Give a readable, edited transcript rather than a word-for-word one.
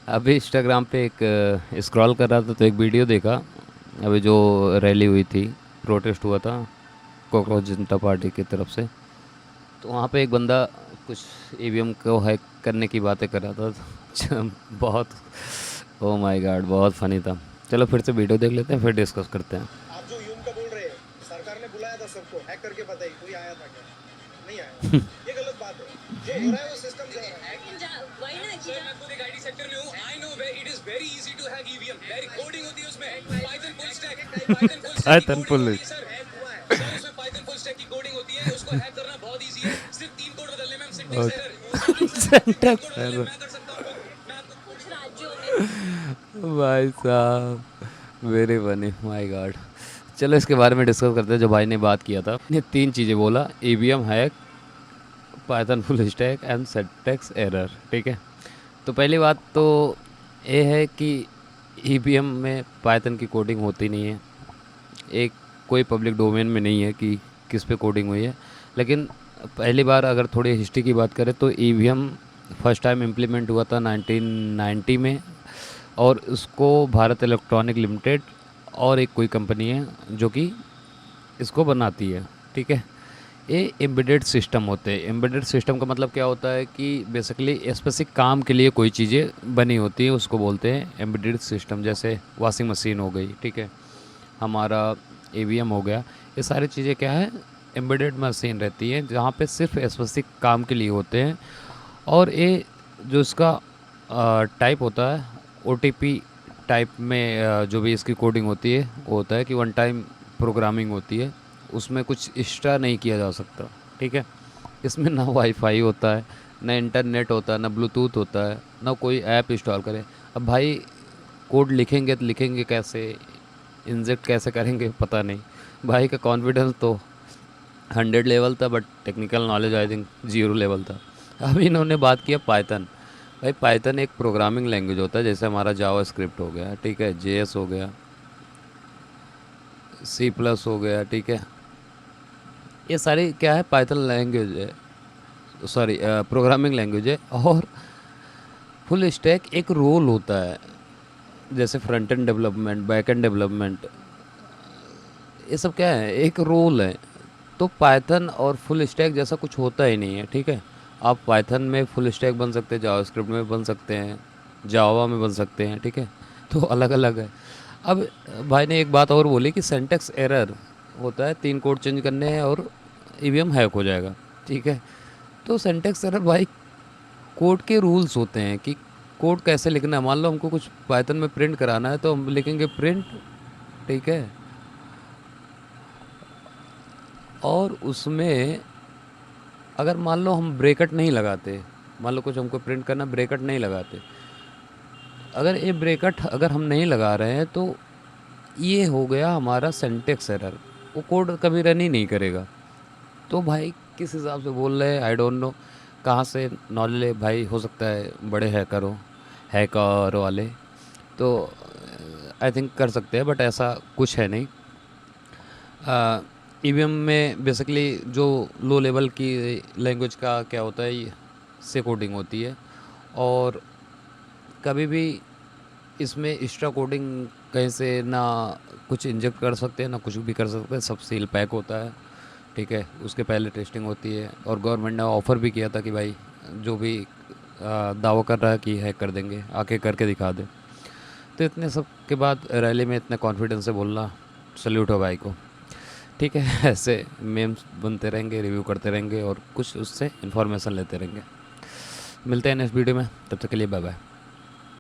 अभी इंस्टाग्राम पे एक स्क्रॉल कर रहा था तो एक वीडियो देखा। अभी जो रैली हुई थी, प्रोटेस्ट हुआ था कॉकरोच जनता पार्टी की तरफ से। तो वहाँ पे एक बंदा कुछ ईवीएम को हैक करने की बातें कर रहा था। तो बहुत, ओ माय गॉड, बहुत फनी था। चलो फिर से वीडियो देख लेते हैं, फिर डिस्कस करते हैं। आप जो यूम का बोल रहे हैं, सरकार ने बुलाया था सबको, हैक करके बताइए कोई आया था क्या? नहीं आया। ये गलत बात है। जो हो रहा है वो सिस्टम से हो रहा है। सर मैं खुद एक आईटी सेक्टर में हूँ। I know it is very easy to hack EVM. Very coding होती है उसमें, Python full stack, Python full stack की पाइथन कोडिंग पुल। होती है सर उसमें पाइथन फुल स्टैक की कोडिंग होती है, उसको हैक करना बहुत इजी है। सिर्फ 3 कोड बदलने में हम सिंटेक्स एरर, 3 कोड सिंटेक्स बदलने में एरर। मैं कर सकता हूँ। मैं आपको कुछ राज्यों में भाई साहब, वेरी फनी, माय गॉड। चलो इसके बारे में डिस्कस करते हैं। जो भाई ने बात किया था, ये तीन चीज़ें बोला: EVM hack, Python full stack and syntax error. ठीक है। तो पहली बात तो ये है कि ईवीएम में पाइथन की कोडिंग होती नहीं है। एक कोई पब्लिक डोमेन में नहीं है कि किस पे कोडिंग हुई है। लेकिन पहली बार अगर थोड़ी हिस्ट्री की बात करें तो ईवीएम फर्स्ट टाइम इम्प्लीमेंट हुआ था 1990 में। और उसको भारत इलेक्ट्रॉनिक लिमिटेड और एक कोई कंपनी है जो कि इसको बनाती है। ठीक है। ये एम्बेडेड सिस्टम होते हैं। एम्बेडेड सिस्टम का मतलब क्या होता है कि बेसिकली स्पेसिफिक काम के लिए कोई चीज़ें बनी होती है, उसको बोलते हैं एम्बेडेड सिस्टम। जैसे वॉशिंग मशीन हो गई, ठीक है, हमारा ईवीएम हो गया। ये सारी चीज़ें क्या है, एम्बेडेड मशीन रहती है जहाँ पे सिर्फ स्पेसिफिक काम के लिए होते हैं। और ये जो इसका टाइप होता है, ओटीपी टाइप में, जो भी इसकी कोडिंग होती है वो होता है कि वन टाइम प्रोग्रामिंग होती है। उसमें कुछ एक्स्ट्रा नहीं किया जा सकता। ठीक है। इसमें ना वाईफाई होता है, ना इंटरनेट होता है, ना ब्लूटूथ होता है, ना कोई ऐप इंस्टॉल करें। अब भाई कोड लिखेंगे तो लिखेंगे कैसे, इंजेक्ट कैसे करेंगे, पता नहीं। भाई का कॉन्फिडेंस तो 100 लेवल था, but technical knowledge I think 0 level था। अब इन्होंने बात किया पाइथन। भाई पाइथन एक प्रोग्रामिंग लैंग्वेज होता है, जैसे हमारा जावा स्क्रिप्ट हो गया, ठीक है, जेएस हो गया, सी प्लस हो गया, ठीक है। ये सारी क्या है, पाइथन लैंग्वेज है, सॉरी प्रोग्रामिंग लैंग्वेज है। और फुल स्टैक एक रोल होता है, जैसे front end development, back and development, ये सब क्या है, एक रोल है। तो पाइथन और फुल स्टैक जैसा कुछ होता ही नहीं है। ठीक है। आप पाइथन में फुल स्टैक बन सकते हैं, जावास्क्रिप्ट में बन सकते हैं, जावा में बन सकते हैं। ठीक है। तो अलग अलग है। अब भाई ने एक बात और बोली कि सिंटैक्स एरर होता है, 3 कोड चेंज करने हैं और ईवीएम हैक हो जाएगा। ठीक है। तो सिंटैक्स एरर भाई कोड के रूल्स होते हैं कि कोड कैसे लिखना है। मान लो हमको कुछ पाइथन में प्रिंट कराना है तो हम लिखेंगे प्रिंट, ठीक है, और उसमें अगर मान लो हम ब्रैकेट नहीं लगाते, मान लो कुछ हमको प्रिंट करना, ब्रैकेट नहीं लगाते, अगर ये ब्रैकेट अगर हम नहीं लगा रहे हैं तो ये हो गया हमारा सिंटैक्स एरर। वो कोड कभी रन ही नहीं करेगा। तो भाई किस हिसाब से बोल रहे हैं, आई डोंट नो कहाँ से नॉलेज है भाई। हो सकता है बड़े हैकर हो, हैकर वाले, तो आई थिंक कर सकते हैं, बट ऐसा कुछ है नहीं। ईवीएम में बेसिकली जो लो लेवल की लैंग्वेज का क्या होता है, से कोडिंग होती है। और कभी भी इसमें एक्स्ट्रा कोडिंग कहीं से ना कुछ इंजेक्ट कर सकते हैं, ना कुछ भी कर सकते हैं। सब सील पैक होता है। ठीक है। उसके पहले टेस्टिंग होती है, और गवर्नमेंट ने ऑफ़र भी किया था कि भाई जो भी दावा कर रहा है कि हैक कर देंगे, आके करके दिखा दे। तो इतने सब के बाद रैली में इतने कॉन्फिडेंस से बोलना, सल्यूट हो भाई को। ठीक है। ऐसे मेम्स बनते रहेंगे, रिव्यू करते रहेंगे और कुछ उससे इन्फॉर्मेशन लेते रहेंगे। मिलते हैं नेक्स्ट वीडियो में, तब तक के लिए बाय बाय।